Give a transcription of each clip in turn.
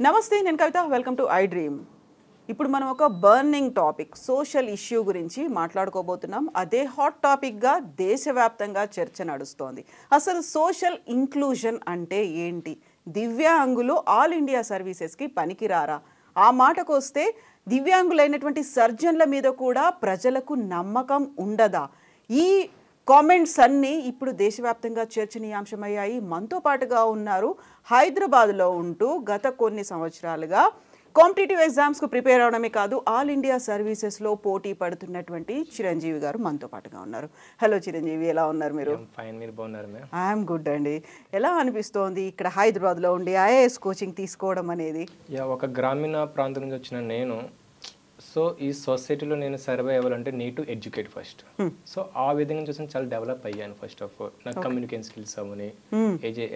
నమస్తే, నేను Kavitha. Welcome to I dream. ఇప్పుడు మనం ఒక బర్నింగ్ టాపిక్, సోషల్ ఇష్యూ గురించి మాట్లాడుకోబోతున్నాం. అదే హాట్ టాపిక్గా దేశవ్యాప్తంగా చర్చ నడుస్తోంది. అసలు సోషల్ ఇంక్లూజన్ అంటే ఏంటి? దివ్యాంగులు ఆల్ ఇండియా సర్వీసెస్కి పనికిరారా? ఆ మాటకు వస్తే దివ్యాంగులైనటువంటి సర్జన్ల మీద కూడా ప్రజలకు నమ్మకం ఉండదా? ఈ కామెంట్స్ అన్నీ ఇప్పుడు దేశవ్యాప్తంగా చర్చనీయాంశమయ్యాయి. మనతో పాటుగా ఉన్నారు హైదరాబాద్లో ఉంటూ గత కొన్ని సంవత్సరాలుగా కాంపిటేటివ్ ఎగ్జామ్స్కు ప్రిపేర్ అవడమే కాదు, ఆల్ ఇండియా సర్వీసెస్లో పోటీ పడుతున్నటువంటి చిరంజీవి గారు మనతో పాటుగా ఉన్నారు. హలో చిరంజీవి, ఎలా ఉన్నారు మీరు? ఐఎమ్ గుడ్ అండి. ఎలా అనిపిస్తోంది ఇక్కడ హైదరాబాద్లో ఉండి ఐఏఎస్ కోచింగ్ తీసుకోవడం అనేది? ఒక గ్రామీణ ప్రాంతం నుంచి వచ్చిన నేను, సో ఈ సొసైటీలో నేను సర్వైవ్ అవ్వాలంటే need to educate first. So ఆ విధంగా చూసి చాలా డెవలప్ అయ్యాను. ఫస్ట్ ఆఫ్ ఆల్ నాకు communication skills Avani,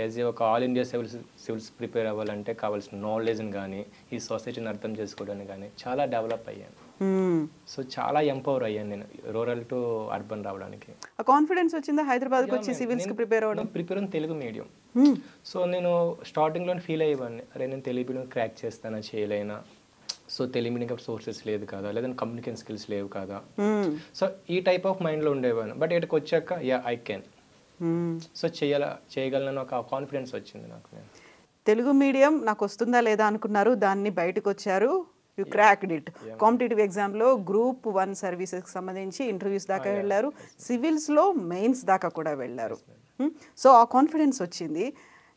as a ఒక ఆల్ ఇండియా సివిల్స్ ప్రిపేర్ అవ్వాలంటే కావాల్సిన నాలెడ్జ్ని కానీ, ఈ సొసైటీని అర్థం చేసుకోవడానికి కానీ చాలా డెవలప్ అయ్యాను. సో చాలా ఎంపవర్ అయ్యాను నేను రూరల్ టు అర్బన్ రావడానికి. కాన్ఫిడెన్స్ వచ్చిందా హైదరాబాద్కి వచ్చి సివిల్స్కి ప్రిపేర్ అవ్వడం? ప్రిపేర్ అయిన తెలుగు మీడియం. సో నేను స్టార్టింగ్లో ఫీల్ అయ్యేవాడిని, అరే నేను తెలుగు మీడియం క్రాక్ చేస్తానా చేయలేనా, సో తెలుగు మీడియం సోర్సెస్ లేదు కదా, లేదంటే కమ్యూనికేషన్ స్కిల్స్ లేవు కదా. సో ఈ టైప్ ఆఫ్ మైండ్లో ఉండేవాను. బట్ ఇక్కడికి వచ్చాక ఐ కెన్, సో చేయగలను ఒక కాన్ఫిడెన్స్ వచ్చింది నాకు. తెలుగు మీడియం నాకు వస్తుందా లేదా అనుకున్నారు, దాన్ని బయటకు వచ్చారు, యూ క్రాక్డ్ ఇట్. కాంపిటేటివ్ ఎగ్జామ్లో గ్రూప్ 1 సర్వీసెస్కి సంబంధించి ఇంటర్వ్యూస్ దాకా వెళ్ళారు, సివిల్స్లో మెయిన్స్ దాకా కూడా వెళ్ళారు. సో ఆ కాన్ఫిడెన్స్ వచ్చింది.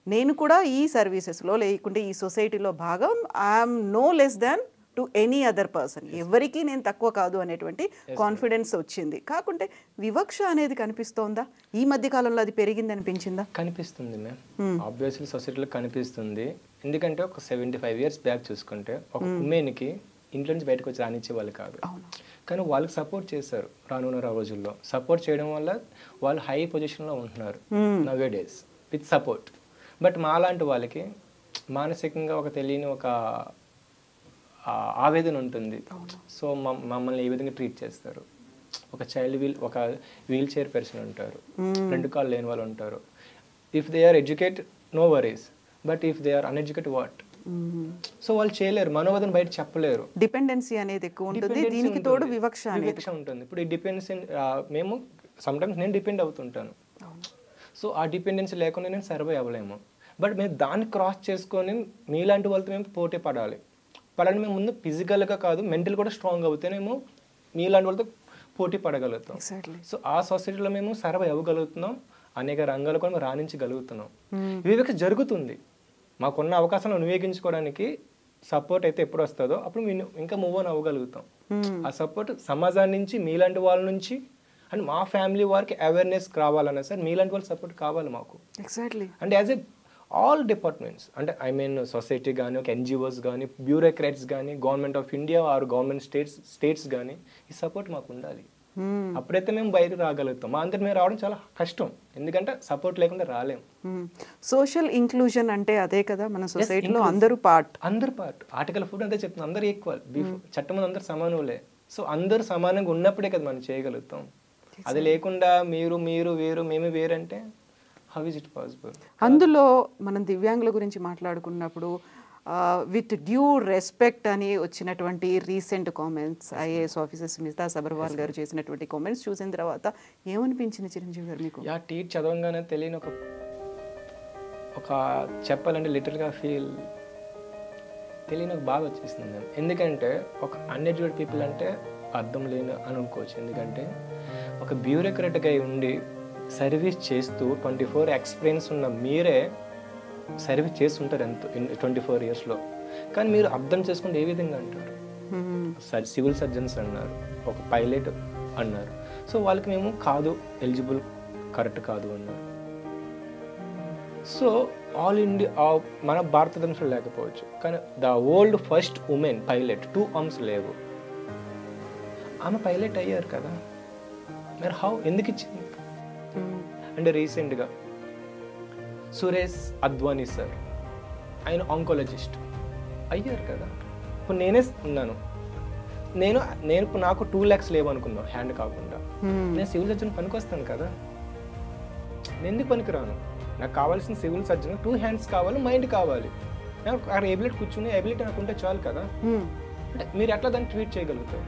నేను కూడా ఈ సర్వీసెస్లో లేకుంటే ఈ సొసైటీలో భాగం, I'm no less than to any other person, ఎవరికి నేను తక్కువ కాదు అనేటువంటి కాన్ఫిడెన్స్ వచ్చింది. కాకుంటే వివక్ష అనేది కనిపిస్తోందా ఈ మధ్య కాలంలో? అది పెరిగింది అనిపించిందా? కనిపిస్తుంది మ్యామ్, ఆబ్వియస్లీ సొసైటీలో కనిపిస్తుంది. ఎందుకంటే ఒక 75 years బ్యాక్ చూసుకుంటే ఒక ఉమెన్కి ఇంట్లో నుంచి బయటకు వచ్చి రానిచ్చే వాళ్ళు కాదు, కానీ వాళ్ళకి సపోర్ట్ చేశారు. రానున్న రోజుల్లో సపోర్ట్ చేయడం వల్ల వాళ్ళు హై పొజిషన్లో ఉంటున్నారు now days with support. But మాలాంటి వాళ్ళకి మానసికంగా ఒక తెలియని ఒక ఆవేదన ఉంటుంది. సో మమ్మల్ని ఏ విధంగా ట్రీట్ చేస్తారు? ఒక ఒక వీల్ చైర్ పర్సన్ ఉంటారు, 2 కాళ్ళు లేని వాళ్ళు ఉంటారు. If they are educate no worries, but if they are uneducate what? So వాళ్ళు చేయలేరు, మనోవేదన బయట చెప్పలేరు. డిపెండెన్సీ అనేది ఎక్కువ ఉంటుంది, దీనికి తోడు వివక్ష ఉంటుంది. ఇప్పుడు ఈ డిపెండెన్సీ మేము సమ్టైమ్స్ నేను డిపెండ్ అవుతుంటాను. సో ఆ డిపెండెన్సీ లేకుండా నేను సర్వైవ్ అవ్వలేము. బట్ మేము దాన్ని క్రాస్ చేసుకొని మీలాంటి వాళ్ళతో మేము పోటీ పడాలి. మేము ముందు ఫిజికల్గా కాదు మెంటల్ కూడా స్ట్రాంగ్ అవుతేనేమో మీలాంటి వాళ్ళతో పోటీ పడగలుగుతాం. సో ఆ సొసైటీలో మేము సర్వైవ్ అవ్వగలుగుతున్నాం, అనేక రంగాలు కూడా మేము రాణించగలుగుతున్నాం. వివేక జరుగుతుంది. మాకున్న అవకాశాలను వినియోగించుకోవడానికి సపోర్ట్ అయితే ఎప్పుడు వస్తుందో అప్పుడు మేము ఇంకా మూవ్ ఆన్ అవ్వగలుగుతాం. ఆ సపోర్ట్ సమాజాన్ని నుంచి, మీలాంటి వాళ్ళ నుంచి, అండ్ మా ఫ్యామిలీ వారికి అవేర్నెస్ రావాలన్నా సార్ మీలాంటి వాళ్ళ సపోర్ట్ కావాలి మాకు. Exactly. And as a all departments, అంటే ఐ మీన్ సొసైటీ కానీ, ఒక ఎన్జిఓస్ కానీ, బ్యూరోక్రాట్స్ కానీ, government of India or government states కానీ ఈ సపోర్ట్ మాకు ఉండాలి. అప్పుడైతే మేము బయటకు రాగలుగుతాం. మా అందరికి మేము రావడం చాలా కష్టం, ఎందుకంటే సపోర్ట్ లేకుండా రాలేము. సోషల్ ఇంక్లూజన్ అంటే అదే కదా, మన సొసైటీలో అందరూ పార్ట్. ఆర్టికల్ 4 అంతే చెప్తుంది, అందరూ ఈక్వల్, చట్టం అందరు సమానులే. సో అందరూ సమానంగా ఉన్నప్పుడే కదా మనం చేయగలుగుతాం. అది లేకుండా మీరు వేరు మేము వేరంటే హౌ ఇస్ ఇట్ పాసిబుల్? అందులో మనం దివ్యాంగుల గురించి మాట్లాడుకున్నప్పుడు విత్ డ్యూ రెస్పెక్ట్ అని వచ్చినటువంటి రీసెంట్ కామెంట్స్, ఐఏఎస్ ఆఫీసర్స్ మిగతా సబర్వాల్ గారు చేసినటువంటి కామెంట్స్ చూసిన తర్వాత ఏమనిపించింది చిరంజీవి గారు మీకు? టీచ్ చదవగానే తెలియని ఒక చెప్పాలంటే లిటిల్గా తెలియని ఒక బాధ వచ్చేసింది మేము. ఎందుకంటే ఒక అన్ఎడ్యుకేటెడ్ పీపుల్ అంటే అర్థం లేని అని అనుకోవచ్చు. ఎందుకంటే ఒక బ్యూరోక్రాట్గా ఉండి సర్వీస్ చేస్తూ 24 ఎక్స్పీరియన్స్ ఉన్న మీరే సర్వీస్ చేస్తుంటారు ఎంత 24 yearsలో, కానీ మీరు అర్థం చేసుకుంటే ఏ విధంగా అంటారు? సివిల్ సర్జన్స్ అన్నారు, ఒక పైలట్ అన్నారు. సో వాళ్ళకి మేము కాదు, ఎలిజిబుల్, కరెక్ట్ కాదు అన్నారు. సో ఆల్ ఇండియా మన భారతదేశంలో లేకపోవచ్చు, కానీ the world first women pilot 2 arms లేవు, ఆమె పైలట్ అయ్యారు కదా. మరి హౌ, ఎందుకు ఇచ్చింది? అంటే రీసెంట్గా సురేష్ అద్వానీ సార్, ఆయన ఆంకాలజిస్ట్ అయ్యారు కదా. ఇప్పుడు నేనే ఉన్నాను, నాకు 2 lakhs లేవు అనుకుందాం, హ్యాండ్ కాకుండా. నేను సివిల్ సర్జన్ పనికొస్తాను కదా, నేను ఎందుకు పనికిరాను? నాకు కావాల్సిన సివిల్ సర్జన్ 2 హ్యాండ్స్ కావాలి, మైండ్ కావాలి. నాకు ఆ ఎబిలిటీ కూర్చుని ఎబిలిటీ నాకు ఉంటే చాలు కదా. అంటే మీరు ఎట్లా దాన్ని ట్రీట్ చేయగలుగుతారు?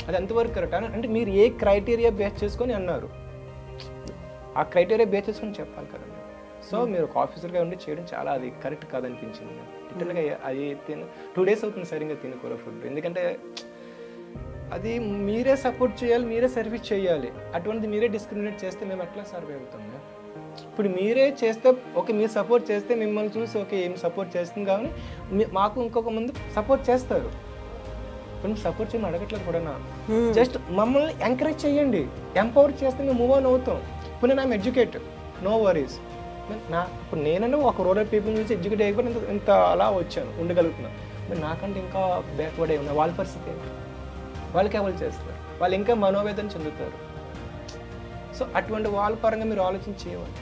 అది ఎంతవరకు కరెక్ట్ అంటే మీరు ఏ క్రైటీరియా బేస్ చేసుకొని అన్నారు, ఆ క్రైటీరియా బేస్ చేసుకొని చెప్పాలి కదా మీరు. సో మీరు ఒక ఆఫీసర్గా ఉండి చేయడం చాలా అది కరెక్ట్ కాదనిపించింది. లిటరల్గా అది 2 days అవుతుంది సరిగ్గా తినకూర ఫుడ్. ఎందుకంటే అది మీరే సపోర్ట్ చేయాలి, మీరే సర్వీస్ చేయాలి. అటువంటిది మీరే డిస్క్రిమినేట్ చేస్తే మేము ఎట్లా సర్వే అవుతాము? ఇప్పుడు మీరే చేస్తే ఓకే, మీరు సపోర్ట్ చేస్తే మిమ్మల్ని చూసి ఓకే ఏం సపోర్ట్ చేస్తుంది కానీ మాకు ఇంకొక ముందు సపోర్ట్ చేస్తారు. ఇప్పుడు సపోర్ట్ చేయమని అడగట్లేదు కూడా, జస్ట్ మమ్మల్ని ఎంకరేజ్ చేయండి, ఎంపవర్ చేస్తే మేము మూవ్ ఆన్ అవుతాం. ఇప్పుడు నేను ఎడ్యుకేటెడ్, నో వరీస్. ఇప్పుడు నేనన్నా ఒక రూరల్ పీపుల్ నుంచి ఎడ్యుకేట్ అయిపోయి ఇంత అలా వచ్చాను, ఉండగలుగుతున్నాను. మరి నాకంటే ఇంకా బ్యాక్వర్డ్ అయి ఉన్నా వాళ్ళ పరిస్థితి ఏంటి? వాళ్ళకి ఎవరు చేస్తారు? వాళ్ళు ఇంకా మనోవేదన చెందుతారు. సో అటువంటి వాళ్ళ పరంగా మీరు ఆలోచన చేయాలి.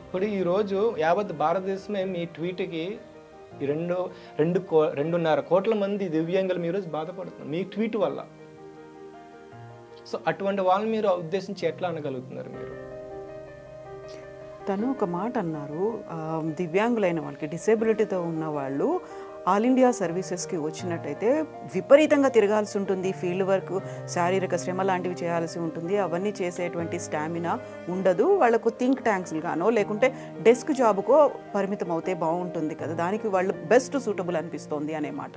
ఇప్పుడు ఈరోజు యావత్ భారతదేశమే మీ ట్వీట్కి 2.5 కోట్ల మంది దివ్యాంగులు మీరు బాధపడుతున్నారు మీ ట్వీట్ వల్ల. సో అటువంటి వాళ్ళని మీరు ఉద్దేశించి ఎట్లా అనగలుగుతున్నారు మీరు? తను ఒక మాట అన్నారు, దివ్యాంగులైన వాళ్ళకి, డిసేబిలిటీతో ఉన్న వాళ్ళు ఆల్ ఇండియా సర్వీసెస్కి వచ్చినట్టయితే విపరీతంగా తిరగాల్సి ఉంటుంది, ఫీల్డ్ వర్క్, శారీరక శ్రమ లాంటివి చేయాల్సి ఉంటుంది, అవన్నీ చేసేటువంటి స్టామినా ఉండదు వాళ్ళకు. థింక్ ట్యాంక్స్లు గానో లేకుంటే డెస్క్ జాబుకో పరిమితం అవుతే బాగుంటుంది కదా, దానికి వాళ్ళు బెస్ట్ సూటబుల్ అనిపిస్తోంది అనే మాట.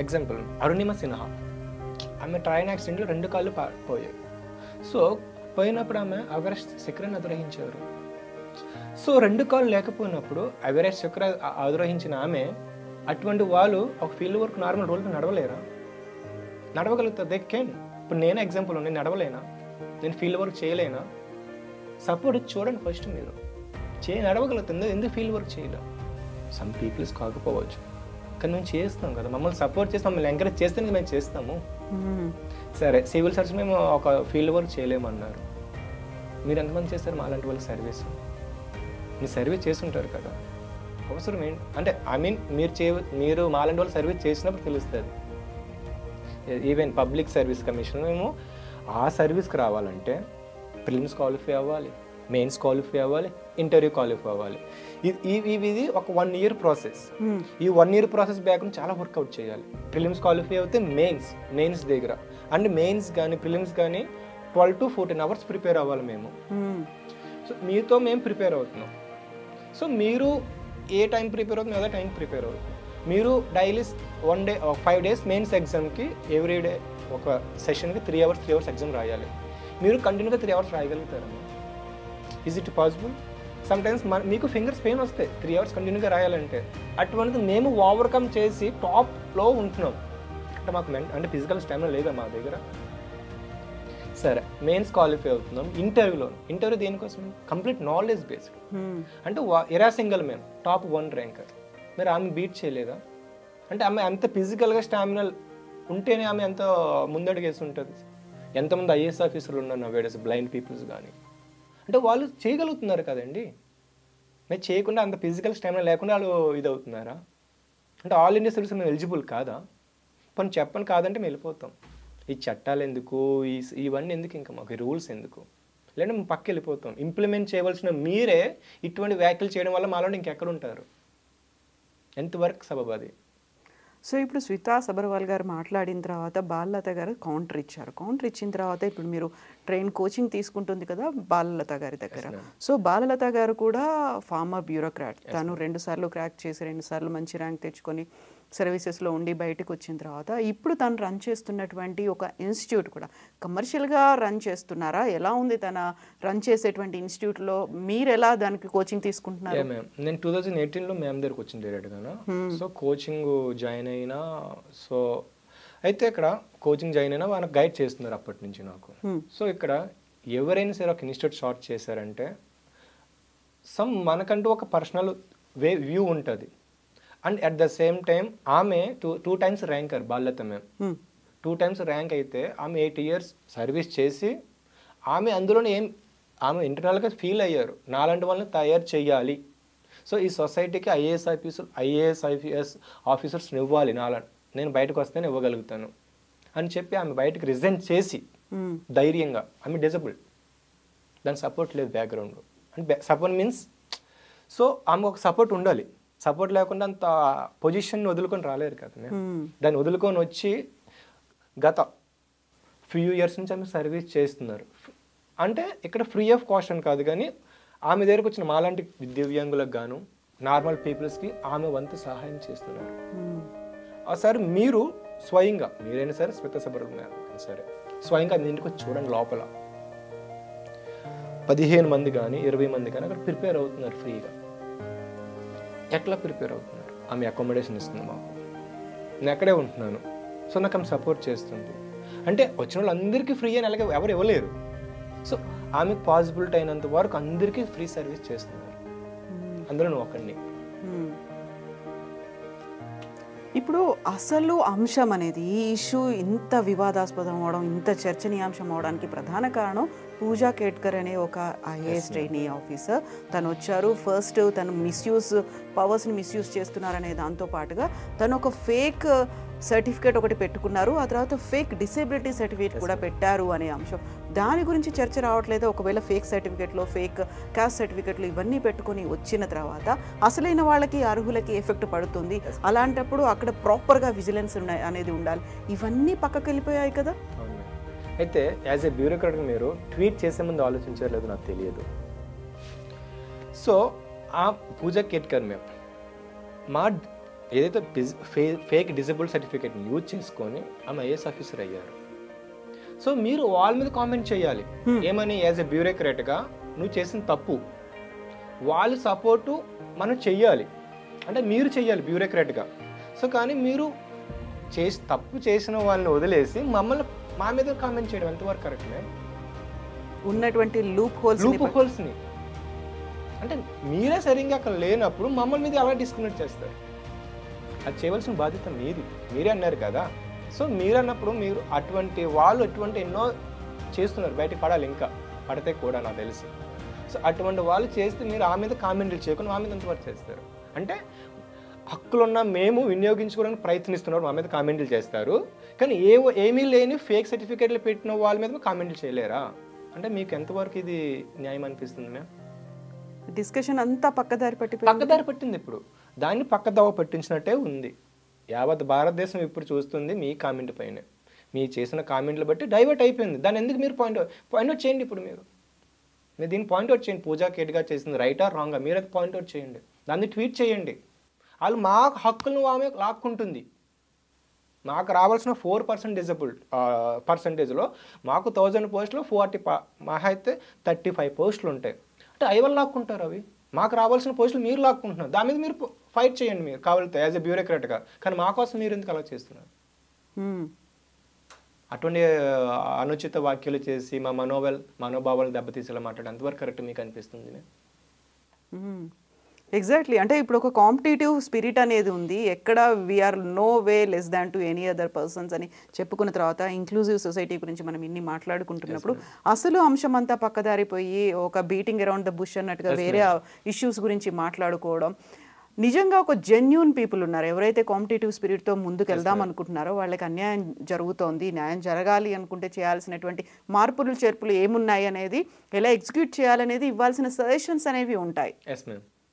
ఎగ్జాంపుల్ అరుణిమ సిన్హా, ఆమె ట్రైన్ యాక్సిడెంట్లో 2 కాళ్ళు పోయాయి. సో పోయినప్పుడు ఆమె ఎవరెస్ట్ శిఖరాన్ని అధిరోహించారు. సో 2 కాళ్ళు లేకపోయినప్పుడు ఎవరెస్ట్ శిఖరం అధిరోహించిన ఆమె, అటువంటి వాళ్ళు ఒక ఫీల్డ్ వర్క్ నార్మల్ రోడ్లో నడవలేరా? నడవగలుగుతారు, దే కెన్. ఇప్పుడు నేనే ఎగ్జాంపుల్, నేను నడవలేనా? నేను ఫీల్డ్ వర్క్ చేయలేనా? సపోర్ట్ చూడండి ఫస్ట్ మీరు. నడవగలుగుతుంది, ఎందుకు ఫీల్డ్ వర్క్ చేయలేం? సమ్ పీపుల్స్ కాకపోవచ్చు, కానీ మేము చేస్తాం కదా. మమ్మల్ని సపోర్ట్ చేసి మమ్మల్ని ఎంకరేజ్ చేస్తే మేము చేస్తాము. సరే, సివిల్ సర్వీస్ మేము ఒక ఫీల్డ్ వర్క్ చేయలేమన్నారు, మీరు ఎంతమంది చేస్తారు మా అలాంటి వాళ్ళకి సర్వీస్? మీరు సర్వీస్ చేసి ఉంటారు కదా, అవసరం ఏంటి? అంటే ఐ మీన్ మీరు మాలాంటి వాళ్ళు సర్వీస్ చేసినప్పుడు తెలుస్తుంది. ఈవెన్ పబ్లిక్ సర్వీస్ కమిషన్ మేము ఆ సర్వీస్కి రావాలంటే ప్రిలిమ్స్ క్వాలిఫై అవ్వాలి, మెయిన్స్ క్వాలిఫై అవ్వాలి, ఇంటర్వ్యూ క్వాలిఫై అవ్వాలి. ఇది ఒక 1 year ప్రాసెస్. ఈ 1 year ప్రాసెస్ బ్యాక్ చాలా వర్కౌట్ చేయాలి. ప్రిలిమ్స్ క్వాలిఫై అవుతే మెయిన్స్ దగ్గర, అండ్ మెయిన్స్ కానీ ప్రిలిమ్స్ కానీ 12 to 14 hours ప్రిపేర్ అవ్వాలి మేము. సో మీతో మేము ప్రిపేర్ అవుతున్నాం. సో మీరు ఏ టైం ప్రిపేర్ అవుతుంది అదే టైం ప్రిపేర్ అవుతుంది. మీరు డైలీ 1 day 5 days మెయిన్స్ ఎగ్జామ్కి ఎవ్రీ డే ఒక సెషన్కి 3 hours ఎగ్జామ్ రాయాలి. మీరు కంటిన్యూగా 3 hours రాయగలుగుతారమ్మా? Is it possible? సమ్టైమ్స్ మీకు ఫింగర్స్ పెయిన్ వస్తాయి 3 hours కంటిన్యూగా రాయాలంటే. అటువంటిది మేము ఓవర్కమ్ చేసి టాప్లో ఉంటున్నాం అంటే మాకు అంటే ఫిజికల్ స్టామినా లేదా మా దగ్గర. సరే, మెయిన్స్ క్వాలిఫై అవుతున్నాం. ఇంటర్వ్యూ దేనికోసం? Complete knowledge based. అంటే ఎరా సింగల్ మ్యాన్ టాప్ 1 ర్యాంకర్, మీరు ఆమె బీట్ చేయలేదా? అంటే ఆమె అంత ఫిజికల్గా స్టామినా ఉంటేనే ఆమె ఎంత ముందడుగేసి ఉంటుంది. ఎంతమంది ఐఏఎస్ ఆఫీసర్లు ఉన్నారు నవేడేస్, బ్లైండ్ పీపుల్స్ కానీ. అంటే వాళ్ళు చేయగలుగుతున్నారు కదండి, మీరు చేయకుండా అంత ఫిజికల్ స్టామినా లేకుండా వాళ్ళు ఇది అవుతున్నారా? అంటే ఆల్ ఇండియా సర్వీస్ మేము ఎలిజిబుల్ కాదా? పని చెప్పని కాదంటే మేము వెళ్ళిపోతాం. ఈ చట్టాలు ఎందుకు, ఇవన్నీ ఎందుకు, ఇంకా మాకు రూల్స్ ఎందుకు? లేదంటే మేము పక్క వెళ్ళిపోతాం. ఇంప్లిమెంట్ చేయవలసిన మీరే ఇటువంటి వ్యాఖ్యలు చేయడం వల్ల మాలో ఇంకెక్కడ ఉంటారు? ఎంతవరకు సబబు అది? సో ఇప్పుడు శ్వేతా సబర్వాల్ గారు మాట్లాడిన తర్వాత బాలలత గారు కౌంటర్ ఇచ్చారు. కౌంటర్ ఇచ్చిన తర్వాత ఇప్పుడు మీరు కోచింగ్ తీసుకుంటుంది కదా బాలలత గారి దగ్గర. సో బాలలత గారు కూడా ఫార్మర్ బ్యూరోక్రాట్. తను 2 సార్లు క్రాక్ చేసి 2 సార్లు మంచి ర్యాంక్ తెచ్చుకొని సర్వీసెస్లో ఉండి బయటకు వచ్చిన తర్వాత ఇప్పుడు తను రన్ చేస్తున్నటువంటి ఒక ఇన్స్టిట్యూట్ కూడా కమర్షియల్గా రన్ చేస్తున్నారా? ఎలా ఉంది తన రన్ చేసేటువంటి ఇన్స్టిట్యూట్లో? మీరు ఎలా దానికి కోచింగ్ తీసుకుంటున్నారు? నేను 2018లో మ్యామ్ దగ్గరకు వచ్చింది డైరెక్ట్గా. సో కోచింగ్ జాయిన్ అయినా, సో అయితే ఇక్కడ కోచింగ్ జాయిన్ అయినా మనకు గైడ్ చేస్తున్నారు అప్పటి నుంచి నాకు. సో ఇక్కడ ఎవరైనా సరే ఒక ఇన్స్టిట్యూట్ స్టార్ట్ చేశారంటే మనకంటూ ఒక పర్సనల్ వ్యూ ఉంటుంది. And at the same time ఆమె 2 times ranker Balalatha ma'am. 2 times rank అయితే ఆమె 8 years సర్వీస్ చేసి ఆమె అందులోనే ఆమె ఇంటర్నల్గా ఫీల్ అయ్యారు, నాలాంటి వాళ్ళని తయారు చేయాలి. సో ఈ సొసైటీకి ఐఏఎస్ ఆఫీసర్స్ని ఇవ్వాలి, నేను బయటకు వస్తేనే ఇవ్వగలుగుతాను అని చెప్పి ఆమె బయటకు రిజైన్ చేసి ధైర్యంగా. ఆమె డిజబుల్, దాని సపోర్ట్ లేదు బ్యాక్గ్రౌండ్. అంటే సపోర్ట్ మీన్స్ సో ఆమె ఒక సపోర్ట్ ఉండాలి. సపోర్ట్ లేకుండా అంత పొజిషన్ వదులుకొని రాలేరు కదా మేము. దాన్ని వదులుకొని వచ్చి గత ఫ్యూ ఇయర్స్ నుంచి ఆమె సర్వీస్ చేస్తున్నారు. అంటే ఇక్కడ ఫ్రీ ఆఫ్ కాస్ట్ అని కాదు, కానీ ఆమె దగ్గరకు వచ్చిన మాలాంటి దివ్యాంగులకు గాను నార్మల్ పీపుల్స్కి ఆమె వంతు సహాయం చేస్తున్నారు. సార్ మీరు స్వయంగా, మీరైనా సరే శ్వేత సుబ్రహ్మణ్యం సరే, స్వయంగా మీ ఇంటికి వచ్చి చూడండి. లోపల 15 మంది కానీ 20 మంది కానీ అక్కడ ప్రిపేర్ అవుతున్నారు ఫ్రీగా. ఎట్లా ప్రిపేర్ అవుతున్నారు? ఆమె అకామిడేషన్ ఇస్తుంది మాకు, నేను అక్కడే ఉంటున్నాను, సో నాకు ఆమె సపోర్ట్ చేస్తుంది. అంటే వచ్చిన వాళ్ళందరికీ ఫ్రీ అని అలాగే ఎవరు ఇవ్వలేరు. సో ఆమెకు పాసిబిలిటీ అయినంత వరకు అందరికీ ఫ్రీ సర్వీస్ చేస్తున్నారు. అందులో నువ్వు ఒకడిని. ఇప్పుడు అసలు అంశం అనేది ఈ ఇష్యూ ఇంత వివాదాస్పదం అవడం, ఇంత చర్చనీయాంశం అవడానికి ప్రధాన కారణం పూజా కేట్కర్ అనే ఒక ఐఏఎస్ ట్రైనీ ఆఫీసర్. తను వచ్చారు, ఫస్ట్ తను పవర్స్ని మిస్యూజ్ చేస్తున్నారనే దాంతో పాటుగా తను ఒక ఫేక్ సర్టిఫికేట్ ఒకటి పెట్టుకున్నారు, ఆ తర్వాత ఫేక్ డిసేబిలిటీ సర్టిఫికేట్ కూడా పెట్టారు అనే అంశం. దాని గురించి చర్చ రావట్లేదు. ఒకవేళ ఫేక్ సర్టిఫికేట్లో ఫేక్ క్యాస్ట్ సర్టిఫికేట్లు ఇవన్నీ పెట్టుకొని వచ్చిన తర్వాత అసలైన వాళ్ళకి అర్హులకి ఎఫెక్ట్ పడుతుంది. అలాంటప్పుడు అక్కడ ప్రాపర్గా విజిలెన్స్ అనేది ఉండాలి. ఇవన్నీ పక్కకి వెళ్ళిపోయాయి కదా. అయితే యాజ్ ఏ బ్యూరోక్రాట్గా మీరు ట్వీట్ చేసే ముందు ఆలోచించలేదు నాకు తెలియదు. సో ఆ పూజా కేట్కర్ మేము మా ఏదైతే ఫేక్ డిజబుల్ సర్టిఫికేట్ని యూజ్ చేసుకొని ఆమె ఐఏఎస్ ఆఫీసర్ అయ్యారు. సో మీరు వాళ్ళ మీద కామెంట్ చేయాలి ఏమని, యాజ్ ఎ బ్యూరోక్రాట్గా నువ్వు చేసిన తప్పు, వాళ్ళ సపోర్టు మనం చెయ్యాలి, అంటే మీరు చెయ్యాలి బ్యూరోక్రాట్గా. సో కానీ మీరు తప్పు చేసిన వాళ్ళని వదిలేసి మమ్మల్ని మా మీద కామెంట్ చేయడం ఎంతవరకు కరెక్ట్? ఉన్నటువంటి లూప్ హోల్స్ని అంటే మీరే సరిగ్గా అక్కడ లేనప్పుడు మమ్మల్ని మీద ఎలా డిస్క్రిమినేట్ చేస్తారు? అది చేయవలసిన బాధ్యత మీరే అన్నారు కదా. సో మీరు అన్నప్పుడు మీరు అటువంటి ఎన్నో చేస్తున్నారు, బయటకు పడాలి, ఇంకా పడితే కూడా నాకు తెలిసి. సో అటువంటి వాళ్ళు చేస్తే మీరు ఆ మీద కామెంట్లు చేయకుండా మా మీద ఎంతవరకు చేస్తారు? అంటే హక్కులున్న మేము వినియోగించుకోవడానికి ప్రయత్నిస్తున్నారు, మా మీద కామెంట్లు చేస్తారు, కానీ ఏమీ లేని ఫేక్ సర్టిఫికేట్లు పెట్టిన వాళ్ళ మీద కామెంట్లు చేయలేరా? అంటే మీకు ఎంతవరకు ఇది న్యాయం అనిపిస్తుంది? మేము డిస్కషన్ అంతా పక్కదారి పట్టింది. ఇప్పుడు దాన్ని పక్కదోవ పట్టించినట్టే ఉంది. యావత్ భారతదేశం ఇప్పుడు చూస్తుంది మీ కామెంట్ పైన. మీ చేసిన కామెంట్లు బట్టి డైవర్ట్ అయిపోయింది. దాన్ని ఎందుకు మీరు పాయింట్అవుట్ చేయండి. ఇప్పుడు మీరు దీన్ని పాయింట్అవుట్ చేయండి. పూజా కేట్గా చేసింది రైటా రాంగా మీరు అది పాయింట్అవుట్ చేయండి, దాన్ని ట్వీట్ చేయండి. వాళ్ళు మా హక్కులను ఆమె లాక్కుంటుంది. మాకు రావాల్సిన 4% డిజబుల్ పర్సంటేజ్లో మాకు 1000 పోస్టులు 40 మహా అయితే 35 పోస్టులు ఉంటాయి. అంటే ఐవల్ లాక్కుంటారు అవి. మాకు రావాల్సిన పోస్టులు మీరు లాక్కుంటున్నారు. దాని మీద మీరు ఫైట్ చేయండి మీరు కావాలితే యాజ్ ఎ బ్యూరోక్రాట్గా. కానీ మా కోసం మీరు ఎందుకు అలా చేస్తున్నారు? అటువంటి అనుచిత వ్యాఖ్యలు చేసి మా మనోభావాలు దెబ్బతీసేలా మాట్లాడే అంతవరకు కరెక్ట్ మీకు అనిపిస్తుంది? ఎగ్జాక్ట్లీ. అంటే ఇప్పుడు ఒక కాంపిటేటివ్ స్పిరిట్ అనేది ఉంది. ఎక్కడ we're no way less than to any other persons అని చెప్పుకున్న తర్వాత ఇంక్లూజివ్ సొసైటీ గురించి మనం ఇన్ని మాట్లాడుకుంటున్నప్పుడు అసలు అంశం అంతా పక్కదారిపోయి ఒక బీటింగ్ అరౌండ్ ద బుష్ అన్నట్టుగా వేరే ఇష్యూస్ గురించి మాట్లాడుకోవడం. నిజంగా ఒక జెన్యూన్ పీపుల్ ఉన్నారు, ఎవరైతే కాంపిటేటివ్ స్పిరిట్తో ముందుకు వెళ్దాం అనుకుంటున్నారో వాళ్ళకి అన్యాయం జరుగుతోంది, న్యాయం జరగాలి అనుకుంటే చేయాల్సినటువంటి మార్పులు చేర్పులు ఏమున్నాయి అనేది, ఎలా ఎగ్జిక్యూట్ చేయాలనేది ఇవ్వాల్సిన సజెషన్స్ అనేవి ఉంటాయి.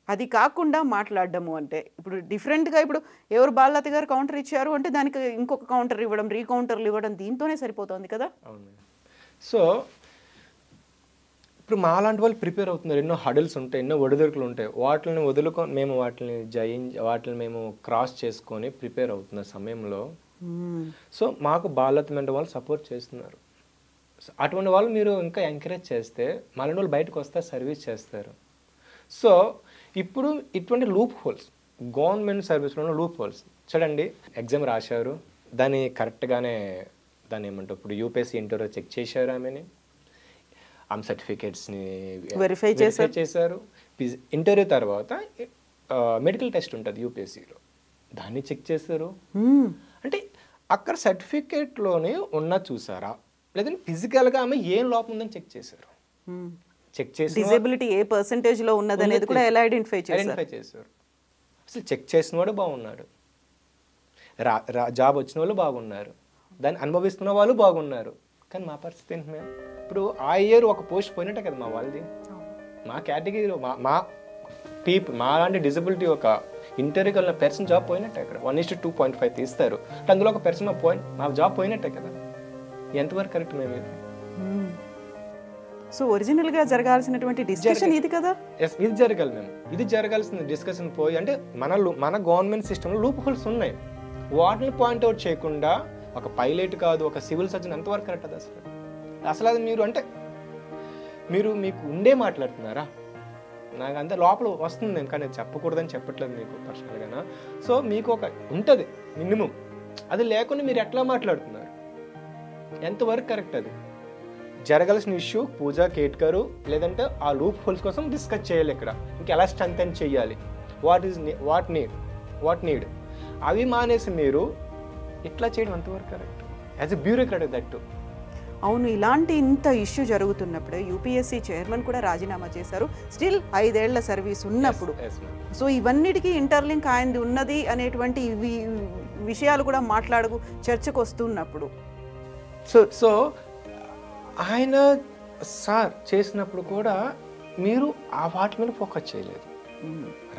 అది కాకుండా మాట్లాడడము అంటే ఇప్పుడు డిఫరెంట్గా ఇప్పుడు ఎవరు బాలలత గారు కౌంటర్ ఇచ్చారు అంటే దానికి ఇంకొక కౌంటర్ ఇవ్వడం, రీకౌంటర్లు ఇవ్వడం, దీంతోనే సరిపోతుంది కదా. అవును. సో ఇప్పుడు మాలాంటి వాళ్ళు ప్రిపేర్ అవుతున్నారు. ఎన్నో హడల్స్ ఉంటాయి, ఎన్నో ఒడిదుడుకులు ఉంటాయి. వాటిని వదులుకొని మేము వాటిని మేము క్రాస్ చేసుకొని ప్రిపేర్ అవుతున్న సమయంలో సో మాకు బాలలత మెంట వాళ్ళు సపోర్ట్ చేస్తున్నారు. అటువంటి వాళ్ళు మీరు ఇంకా ఎంకరేజ్ చేస్తే మాలాంటి వాళ్ళు బయటకు వస్తే సర్వీస్ చేస్తారు. సో ఇప్పుడు ఇటువంటి లూప్ హోల్స్ గవర్నమెంట్ సర్వీస్లో లూప్ హోల్స్ చూడండి. ఎగ్జామ్ రాశారు, దాన్ని కరెక్ట్గానే దాన్ని ఏమంటారు ఇప్పుడు యూపీఎస్సీ ఇంటర్వ్యూ చెక్ చేశారు, ఆమె సర్టిఫికేట్స్ని వెరిఫై చేశారు. ఇంటర్వ్యూ తర్వాత మెడికల్ టెస్ట్ ఉంటుంది యూపీఎస్సీలో, దాన్ని చెక్ చేశారు. అంటే అక్కడ సర్టిఫికేట్లోనే ఉన్న చూసారా లేదంటే ఫిజికల్గా ఆమె ఏం లోపం ఉందని చెక్ చేశారు. చెక్ చేసి డిజేబిలిటీ ఏ పర్సెంటేజ్ లో ఉన్నది అనేది కూడా ఎలా ఐడెంటిఫై చేశారు. అసలు చెక్ చేసిన వాడు బాగున్నాడు, జాబ్ వచ్చిన వాళ్ళు బాగున్నారు, దాన్ని అనుభవిస్తున్న వాళ్ళు బాగున్నారు. కానీ మా పరిస్థితి ఏంటి మేము? ఇప్పుడు ఆ ఇయర్ ఒక పోస్ట్ పోయినట్టే కదా మా వాళ్ళది. మా కేటగిరీలో మా పీపుల్, మా లాంటి డిజబిలిటీ ఒక ఇంటర్వ్యూకి వెళ్ళిన పర్సన్ జాబ్ పోయినట్టే అక్కడ 1:2.5 తీస్తారు. అందులో ఒక పర్సన్ మా జాబ్ పోయినట్టే కదా. ఎంతవరకు కరెక్ట్ మేము ఇది? సో ఒరిజినల్గా జరగాల్సినటువంటి డిస్కషన్ ఇది కదా. ఇది జరగాలి మేము. ఇది జరగాల్సిన డిస్కషన్ పోయి అంటే మన గవర్నమెంట్ సిస్టంలో లూప్ హోల్స్ ఉన్నాయి. వాటిని పాయింట్అవుట్ చేయకుండా ఒక పైలట్ కాదు, ఒక సివిల్ సర్జన్ ఎంతవరకు కరెక్ట్ అది అసలు అది మీరు అంటే మీకు ఉండే మాట్లాడుతున్నారా? నాకు అంత లోపల వస్తుంది నేను, కానీ చెప్పకూడదని చెప్పట్లేదు మీకు పర్సనల్గా. సో మీకు ఒక ఉంటుంది మినిమం, అది లేకుండా మీరు ఎట్లా మాట్లాడుతున్నారు? ఎంతవరకు కరెక్ట్ అది? జరగాల్సిన ఇష్యూ పూజా కేట్కరు లేదంటే ఆ లూప్ హోల్స్ కోసం డిస్కస్ చేయాలి. ఇక్కడ ఇంకెలా స్ట్రెంథెన్ చేయాలి, వాట్ నీడ్ అవి మానేసి మీరు ఇట్లా చేయడం ఎంతవరకు correct as a bureaucrat that? అవును, ఇలాంటి ఇంత ఇష్యూ జరుగుతున్నప్పుడు యూపీఎస్సీ చైర్మన్ కూడా రాజీనామా చేశారు. స్టిల్ 5 ఏళ్ల సర్వీస్ ఉన్నప్పుడు. సో ఇవన్నిటికీ ఇంటర్లింక్ ఆయనది ఉన్నది అనేటువంటి విషయాలు కూడా చర్చకు వస్తున్నప్పుడు సో ఆయన సార్ చేసినప్పుడు కూడా మీరు ఆ వాటి మీద ఫోకస్ చేయలేదు.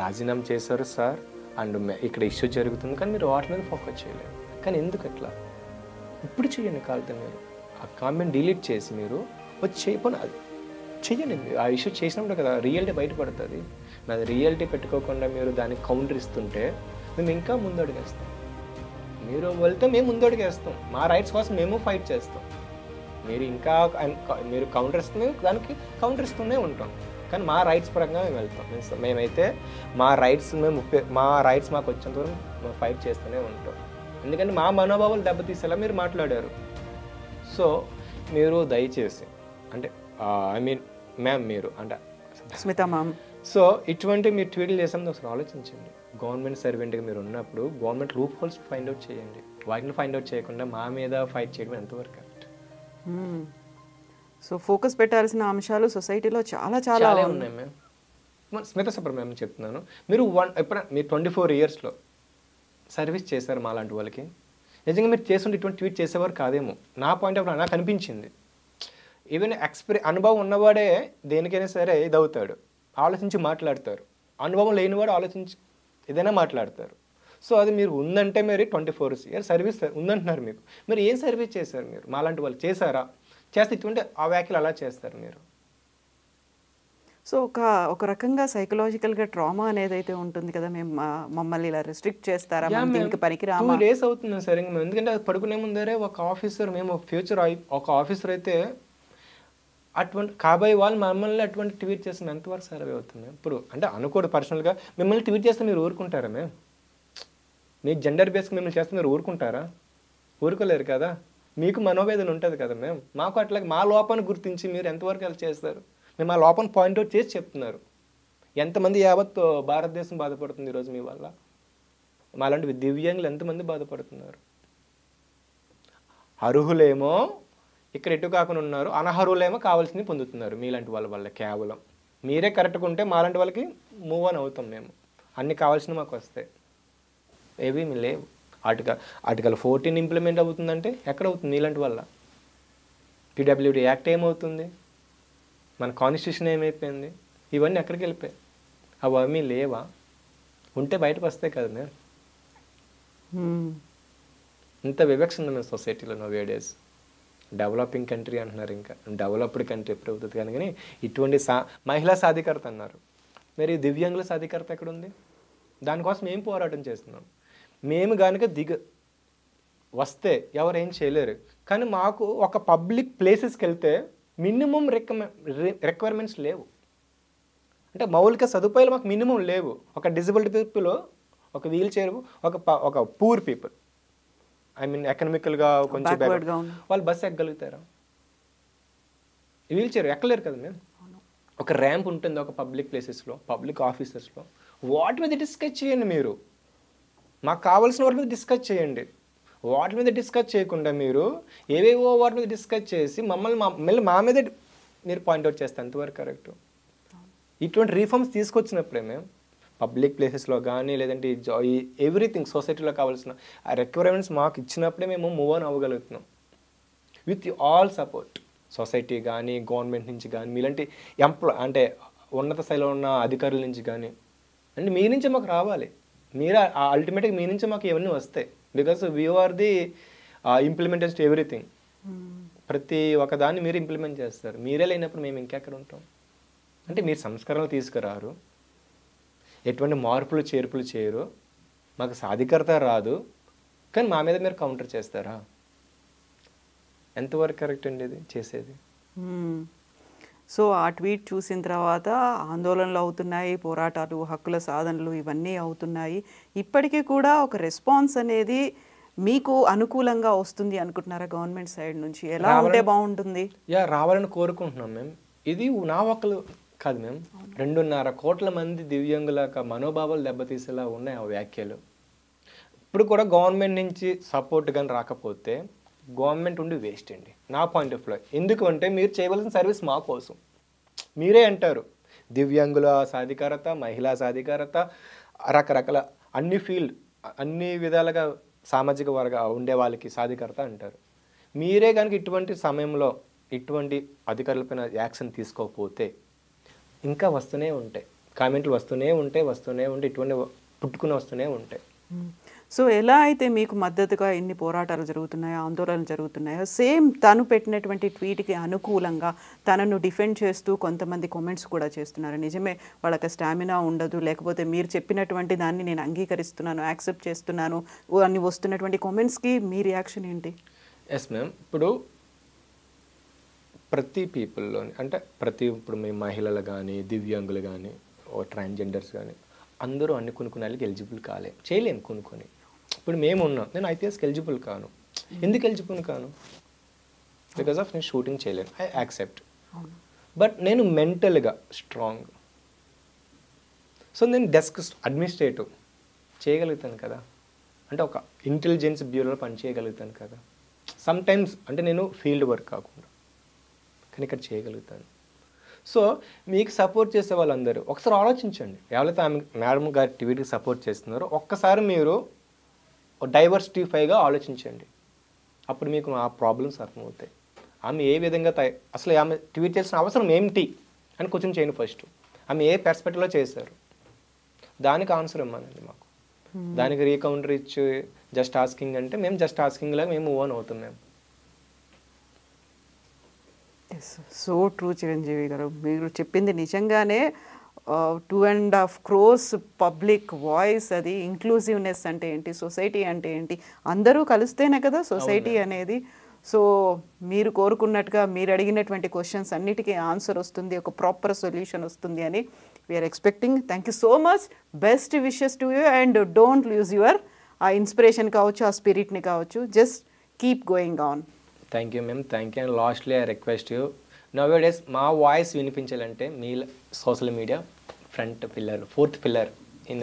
రాజీనామా చేశారు సార్ అండ్ ఇక్కడ ఇష్యూ జరుగుతుంది, కానీ మీరు వాటి మీద ఫోకస్ చేయలేదు. కానీ ఎందుకు అట్లా? ఇప్పుడు చెయ్యండి. కాలితే మీరు ఆ కామెంట్ డిలీట్ చేసి మీరు వచ్చి చేయకపోయినా అది చెయ్యండి. ఆ ఇష్యూ చేసినప్పుడు కదా రియాలిటీ బయటపడుతుంది. నాది రియాలిటీ పెట్టుకోకుండా మీరు దానికి కౌంటర్ ఇస్తుంటే మేము ఇంకా ముందడుగేస్తాం. మీరు వెళ్తే మేము ముందడుగేస్తాం. మా రైట్స్ కోసం మేము ఫైట్ చేస్తాం. మీరు కౌంటర్ ఇస్తే దానికి కౌంటర్ ఇస్తూనే ఉంటాం. కానీ మా రైట్స్ పరంగా మేము వెళ్తాం. మేమైతే మా రైట్స్ మాకు వచ్చేంత వరకు మేము ఫైట్ చేస్తూనే ఉంటాం. ఎందుకంటే మా మనోభావాలు దెబ్బతీసేలా మీరు మాట్లాడారు. సో మీరు దయచేసి అంటే మ్యామ్ మీరు అంటే స్మిత మ్యామ్, సో ఇటువంటి మీరు ట్వీట్లు చేసామని ఒకసారి ఆలోచించండి. గవర్నమెంట్ సర్వెంట్గా మీరు ఉన్నప్పుడు government loop holes find out చేయండి. వాటిని ఫైండ్ అవుట్ చేయకుండా మా మీద ఫైట్ చేయడం ఎంతవరకు కరెక్ట్? సో ఫోకస్ పెట్టాల్సిన అంశాలు సొసైటీలో చాలా చాలా ఉన్నాయి మ్యామ్. స్మిత సుబ్రహ్మణ్యం చెప్తున్నాను, మీరు మీరు 24 ఇయర్స్లో సర్వీస్ చేశారు మా లాంటి వాళ్ళకి. నిజంగా మీరు చేస్తుంటే ఇటువంటి ట్వీట్ చేసేవారు కాదేమో. నా పాయింట్ ఆఫ్ వ్యూ నాకు అనిపించింది. ఈవెన్ అనుభవం ఉన్నవాడే దేనికైనా సరే ఇదవుతాడు, ఆలోచించి మాట్లాడతారు. అనుభవం లేనివాడు ఆలోచించి ఏదైనా మాట్లాడతారు. సో అది మీరు ఉందంటే మీరు 24 ఇయర్స్ సర్వీస్ ఉందంటున్నారు. మీరు ఏం సర్వీస్ చేశారు? మీరు మాలాంటి వాళ్ళు చేశారా? చేస్తే ఇటువంటి ఆ వ్యాఖ్యలు అలా చేస్తారు మీరు. సో ఒక రకంగా సైకలాజికల్గా ట్రామా అనేది అయితే ఉంటుంది కదా. మేము మమ్మల్ని ఇలా రెస్ట్రిక్ట్ చేస్తారా, దీనికి పనికిరామా? 2 days అవుతుంది సరే. ఎందుకంటే అది పడుకునే ముందరే ఒక ఆఫీసర్, మేము ఫ్యూచర్ ఒక ఆఫీసర్ అయితే అటువంటి కాబోయే వాళ్ళు మమ్మల్ని అటువంటి ట్వీట్ చేసిన ఎంతవరకు సర్వే అవుతుంది? ఇప్పుడు అంటే అనుకోడు పర్సనల్గా మిమ్మల్ని ట్వీట్ చేస్తే మీరు ఊరుకుంటారా? మేము మీ జెండర్ బేస్కి మిమ్మల్ని చేస్తే మీరు ఊరుకుంటారా? ఊరుకోలేరు కదా. మీకు మనోవేదన ఉంటుంది కదా. మాకు అట్లా మా లోపాన్ని గుర్తించి మీరు ఎంతవరకు అలా చేస్తారు? మేము ఆ లోపాన్ని పాయింట్అవుట్ చేసి చెప్తున్నారు. ఎంతమంది యావత్ భారతదేశం బాధపడుతుంది ఈరోజు మీ వల్ల. మాలాంటి దివ్యాంగులు ఎంతమంది బాధపడుతున్నారు? అర్హులేమో ఇక్కడ ఎటు కాకుండా ఉన్నారు, అనర్హులేమో కావాల్సింది పొందుతున్నారు మీలాంటి వాళ్ళ వల్ల. కేవలం మీరే కరెక్ట్గా ఉంటే మాలాంటి వాళ్ళకి మూవ్ ఆన్ అవుతాం. మేము అన్ని కావాల్సినవి మాకు వస్తాయి. ఏవి లేవు. ఆర్టికల్ 14 ఇంప్లిమెంట్ అవుతుందంటే ఎక్కడ అవుతుంది? మీలాంటి వల్ల. PWD యాక్ట్ ఏమవుతుంది? మన కాన్స్టిట్యూషన్ ఏమైపోయింది? ఇవన్నీ ఎక్కడికి వెళ్ళిపోయాయి? అవి లేవా? ఉంటే బయటకు వస్తాయి కదా. మేము ఇంత వివక్ష ఉంది మేము సొసైటీలో నో డేస్. డెవలపింగ్ కంట్రీ అంటున్నారు, ఇంకా డెవలప్డ్ కంట్రీ ఎప్పుడు అవుతుంది కానీ ఇటువంటి మహిళా సాధికారత అన్నారు. మరి దివ్యాంగుల సాధికారత ఎక్కడుంది? దానికోసం ఏం పోరాటం చేస్తున్నాం? మేము కనుక వస్తే ఎవరేం చేయలేరు. కానీ మాకు ఒక పబ్లిక్ ప్లేసెస్కి వెళ్తే మినిమం రిక్వైర్మెంట్స్ లేవు. అంటే మౌలిక సదుపాయాలు మాకు మినిమం లేవు. ఒక డిజబిలిటీ పీపుల్, ఒక వీల్ చైర్, ఒక పూర్ పీపుల్, ఎకనామికల్గా కొంచెం వాళ్ళు బస్సు ఎక్కగలుగుతారా? వీల్ చైర్ ఎక్కలేరు కదా. మేము ఒక ర్యాంప్ ఉంటుంది ఒక పబ్లిక్ ప్లేసెస్లో, పబ్లిక్ ఆఫీసెస్లో. వాటి మీద డిస్కస్ చేయండి. మీరు మాకు కావాల్సిన వాటి మీద డిస్కస్ చేయండి. వాటి మీద డిస్కస్ చేయకుండా మీరు ఏవేవో వాటి మీద డిస్కస్ చేసి మళ్ళీ మా మీద మీరు పాయింట్అవుట్ చేస్తే ఎంతవరకు కరెక్ట్? ఇటువంటి రీఫార్మ్స్ తీసుకొచ్చినప్పుడే మేము పబ్లిక్ ప్లేసెస్లో కానీ లేదంటే ఎవ్రీథింగ్ సొసైటీలో కావాల్సిన ఆ రిక్వైర్మెంట్స్ మాకు ఇచ్చినప్పుడే మేము మూవ్ ఆన్ అవ్వగలుగుతున్నాం. విత్ ఆల్ సపోర్ట్, సొసైటీ కానీ, గవర్నమెంట్ నుంచి కానీ, మీలాంటి అంటే ఉన్నత స్థాయిలో ఉన్న అధికారుల నుంచి కానీ, అంటే మీ నుంచి మాకు రావాలి. మీరు అల్టిమేట్గా మీ నుంచి మాకు ఇవన్నీ వస్తాయి. Because we are the implementation everything. ప్రతి ఒక్క దాన్ని మీరు ఇంప్లిమెంట్ చేస్తారు. మీరే లేనప్పుడు మేము ఇంకెక్కడ ఉంటాం? అంటే మీరు సంస్కరణలు తీసుకురారు, ఎటువంటి మార్పులు చేర్పులు చేయరు, మాకు సాధికారత రాదు, కానీ మా మీద మీరు కౌంటర్ చేస్తారా? ఎంతవరకు కరెక్ట్ అండి ఇది చేసేది? సో ఆ ట్వీట్ చూసిన తర్వాత ఆందోళనలు అవుతున్నాయి, పోరాటాలు, హక్కుల సాధనలు ఇవన్నీ అవుతున్నాయి. ఇప్పటికీ కూడా ఒక రెస్పాన్స్ అనేది మీకు అనుకూలంగా వస్తుంది అనుకుంటున్నారా గవర్నమెంట్ సైడ్ నుంచి? ఎలా ఉంటే బాగుంటుంది? రావాలని కోరుకుంటున్నాం మేము. ఇది నా ఒక్కలు కాదు మేము, 2.5 కోట్ల మంది దివ్యాంగుల మనోభావాలు దెబ్బతీసేలా ఉన్నాయి ఆ వ్యాఖ్యలు. ఇప్పుడు కూడా గవర్నమెంట్ నుంచి సపోర్ట్ కానీ రాకపోతే గవర్నమెంట్ ఉండి వేస్ట్ అండి నా పాయింట్ ఆఫ్ వ్యూ. ఎందుకు అంటే మీరు చేయవలసిన సర్వీస్ మా కోసం. మీరే అంటారు దివ్యాంగుల సాధికారత, మహిళా సాధికారత, రకరకాల అన్ని విధాలుగా సామాజిక వర్గ ఉండే వాళ్ళకి సాధికారత అంటారు. మీరే కనుక ఇటువంటి సమయంలో ఇటువంటి అధికారులపైన యాక్షన్ తీసుకోకపోతే ఇంకా వస్తూనే ఉంటాయి, కామెంట్లు వస్తూనే ఉంటాయి, ఇటువంటి పుట్టుకుని వస్తూనే ఉంటాయి. సో ఎలా అయితే మీకు మద్దతుగా ఇన్ని పోరాటాలు జరుగుతున్నాయో, ఆందోళనలు జరుగుతున్నాయో, సేమ్ తను పెట్టినటువంటి ట్వీట్కి అనుకూలంగా తనను డిఫెండ్ చేస్తూ కొంతమంది కామెంట్స్ కూడా చేస్తున్నారు. నిజమే, వాళ్ళకి స్టామినా ఉండదు, లేకపోతే మీరు చెప్పినటువంటి దాన్ని నేను అంగీకరిస్తున్నాను, యాక్సెప్ట్ చేస్తున్నాను అని వస్తున్నటువంటి కామెంట్స్కి మీ రియాక్షన్ ఏంటి? Yes ma'am. ఇప్పుడు ప్రతి పీపుల్లోని అంటే ఇప్పుడు మీ మహిళలు కానీ, దివ్యాంగులు కానీ, ట్రాన్స్జెండర్స్ కానీ అందరూ అన్ని కొనుక్కునే ఎలిజిబుల్ చేయలేము కొనుక్కొని. ఇప్పుడు మేము ఉన్నాం, నేను ఐపీఎస్కి ఎలిజిబుల్ కాను. ఎందుకు ఎలిజిబుల్ కాను? బికాస్ ఆఫ్ నేను షూటింగ్ చేయలేను, ఐ యాక్సెప్ట్. బట్ నేను మెంటల్గా స్ట్రాంగ్. సో నేను డెస్క్ అడ్మినిస్ట్రేటివ్ చేయగలుగుతాను కదా, అంటే ఒక ఇంటెలిజెన్స్ బ్యూరోలో పని చేయగలుగుతాను కదా. సమ్టైమ్స్ అంటే నేను ఫీల్డ్ వర్క్ కాకుండా కానీ ఇక్కడ చేయగలుగుతాను. సో మీకు సపోర్ట్ చేసే వాళ్ళందరూ ఒకసారి ఆలోచించండి. ఎవరైతే ఆమె మేడం గారి ట్వీట్కి సపోర్ట్ చేస్తున్నారో ఒక్కసారి మీరు డైవర్సిటీఫైగా ఆలోచించండి. అప్పుడు మీకు ఆ ప్రాబ్లమ్స్ అర్థమవుతాయి. ఆమె ఏ విధంగా అసలు ఆమె ట్వీట్ చేసిన అవసరం ఏమిటి అని క్వశ్చన్ చేయండి ఫస్ట్. ఆమె ఏ పర్స్పెక్టివ్లో చేశారు దానికి ఆన్సర్ ఇవ్వమనండి మాకు. దానికి రీకౌంటర్ ఇచ్చి జస్ట్ ఆస్కింగ్ అంటే మేము జస్ట్ ఆస్కింగ్ లాగా మేము మూవ్ ఆన్ అవుతాం. మేము సో ట్రూ చిరంజీవి గారు, మీరు చెప్పింది నిజంగానే 2.5 crores పబ్లిక్ వాయిస్, అది ఇంక్లూజివ్నెస్ అంటే ఏంటి, సొసైటీ అంటే ఏంటి, అందరూ కలిస్తేనే కదా సొసైటీ అనేది. సో మీరు కోరుకున్నట్టుగా మీరు అడిగినటువంటి క్వశ్చన్స్ అన్నిటికీ ఆన్సర్ వస్తుంది, ఒక ప్రాపర్ సొల్యూషన్ వస్తుంది అని we're expecting. Thank you so much. Best wishes to you and don't lose your uh inspiration కావచ్చు, ఆ స్పిరిట్ని కావచ్చు. Just keep going on. Thank you ma'am, thank you. And lastly I request you, nowadays మా voice వినిపించాలంటే మీ social media fourth pillar in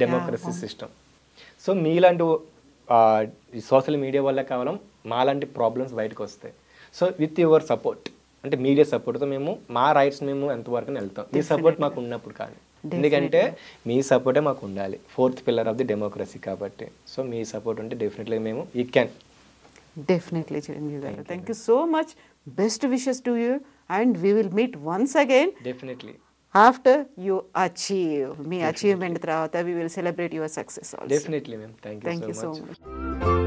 democracy system. So మీలాంటి social media వల్ల కేవలం మాలాంటి ప్రాబ్లమ్స్ బయటకు వస్తాయి. సో విత్ యువర్ సపోర్ట్, అంటే మీడియా సపోర్ట్తో మేము మా రైట్స్ మేము ఎంతవరకు వెళ్తాం. మీ సపోర్ట్ మాకు ఉన్నప్పుడు కానీ, ఎందుకంటే మీ సపోర్టే మాకు ఉండాలి, fourth pillar of the democracy కాబట్టి. సో మీ సపోర్ట్ ఉంటే డెఫినెట్లీ మేము you can. Definitely, Chiranjeevi garu. Thank you so much. Best wishes to you, and we will meet once again. Definitely. After you achieve me achievement, we will celebrate your success also. Definitely, ma'am. Thank you so much.